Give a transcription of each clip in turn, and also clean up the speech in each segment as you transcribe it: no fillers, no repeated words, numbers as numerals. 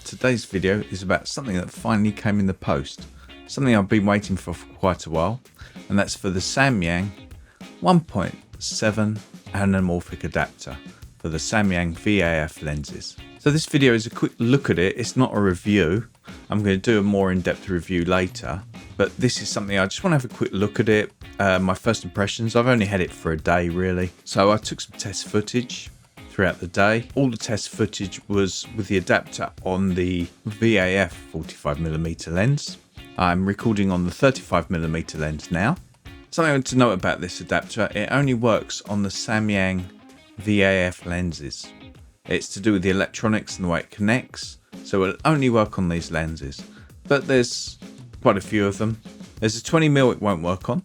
today's video is about something that finally came in the post. Something I've been waiting for quite a while, and that's for the Samyang 1.7 anamorphic adapter for the Samyang V-AF lenses. So this video is a quick look at it. It's not a review. I'm going to do a more in-depth review later, but this is something I just want to have a quick look at it. My first impressions, I've only had it for a day really. So I took some test footage throughout the day. All the test footage was with the adapter on the V-AF 45mm lens. I'm recording on the 35mm lens now. Something to note about this adapter, it only works on the Samyang V-AF lenses. It's to do with the electronics and the way it connects, so it'll only work on these lenses. But there's quite a few of them. There's a 20mm it won't work on.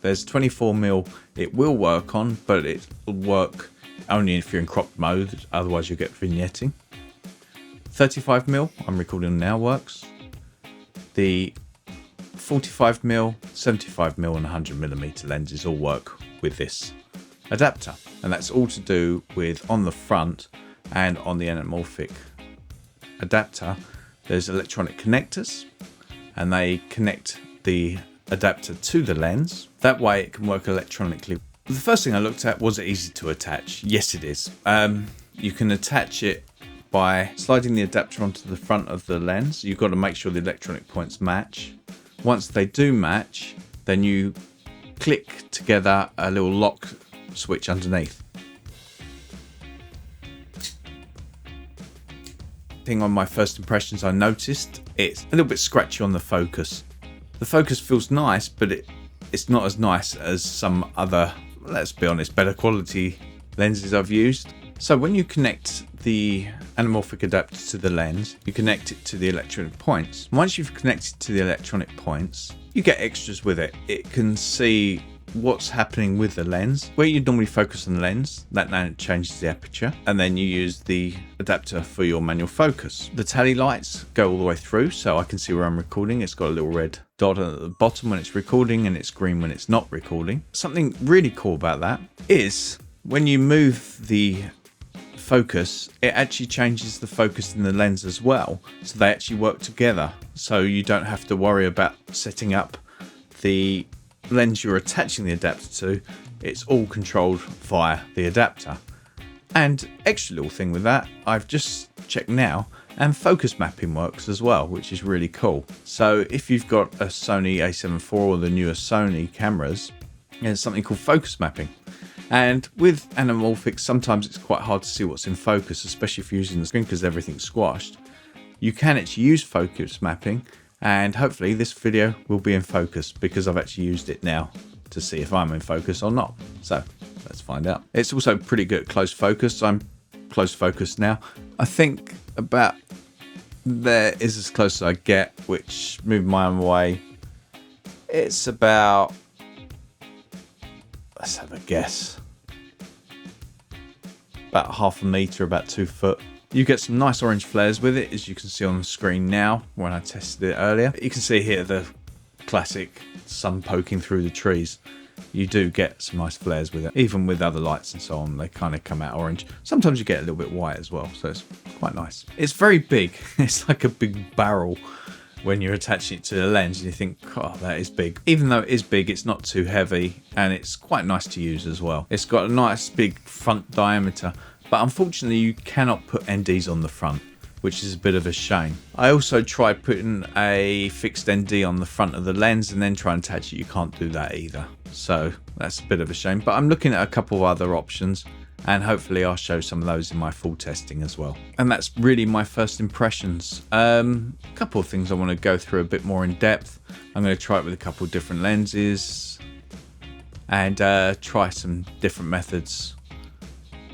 There's 24mm it will work on, but it will work only if you're in cropped mode, otherwise you'll get vignetting. 35mm I'm recording now works. The 45mm, 75mm and 100mm lenses all work with this adapter, and that's all to do with on the front and on the anamorphic adapter there's electronic connectors, and they connect the adapter to the lens. That way it can work electronically. The first thing I looked at, was it easy to attach? Yes it is. You can attach it by sliding the adapter onto the front of the lens. You've got to make sure the electronic points match. Once they do match, then you click together a little lock switch underneath. Thing on my first impressions I noticed, it's a little bit scratchy on the focus. The focus feels nice, but it's not as nice as some other, let's be honest, better quality lenses I've used. So when you connect the anamorphic adapter to the lens, you connect it to the electronic points. Once you've connected to the electronic points, you get extras with it. It can see what's happening with the lens. Where you normally focus on the lens, that now changes the aperture, and then you use the adapter for your manual focus. The tally lights go all the way through, so I can see where I'm recording. It's got a little red dot at the bottom when it's recording, and it's green when it's not recording. Something really cool about that is when you move the focus, it actually changes the focus in the lens as well, so they actually work together, so you don't have to worry about setting up the lens you're attaching the adapter to. It's all controlled via the adapter. And extra little thing with that, I've just checked now, and focus mapping works as well, which is really cool. So if you've got a Sony a7 IV or the newer Sony cameras, there's something called focus mapping. And with anamorphic, sometimes it's quite hard to see what's in focus, especially if you're using the screen because everything's squashed. You can actually use focus mapping, and hopefully this video will be in focus because I've actually used it now to see if I'm in focus or not. So let's find out. It's also pretty good at close focus. I'm close focus now. I think about there is as close as I get, which moved my arm away. It's about, let's have a guess, about ½ meter, about 2 foot. You get some nice orange flares with it, as you can see on the screen now when I tested it earlier. You can see here the classic sun poking through the trees. You do get some nice flares with it. Even with other lights and so on, they kind of come out orange. Sometimes you get a little bit white as well, so it's quite nice. It's very big. It's like a big barrel when you're attaching it to the lens, and you think, oh, that is big. Even though it is big, it's not too heavy, and it's quite nice to use as well. It's got a nice big front diameter, but unfortunately you cannot put NDs on the front, which is a bit of a shame. I also tried putting a fixed ND on the front of the lens and then try and attach it. You can't do that either, so that's a bit of a shame. But I'm looking at a couple of other options, and hopefully I'll show some of those in my full testing as well. And that's really my first impressions. A couple of things I want to go through a bit more in depth. I'm going to try it with a couple of different lenses and try some different methods.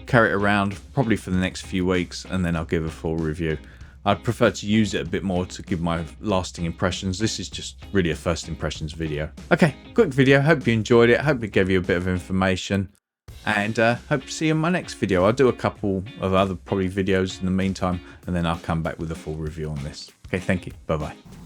Carry it around probably for the next few weeks, and then I'll give a full review. I'd prefer to use it a bit more to give my lasting impressions. This is just really a first impressions video. Okay, quick video. Hope you enjoyed it. Hope it gave you a bit of information, and hope to see you in my next video. I'll do a couple of other probably videos in the meantime, and then I'll come back with a full review on this. Okay, thank you. Bye bye.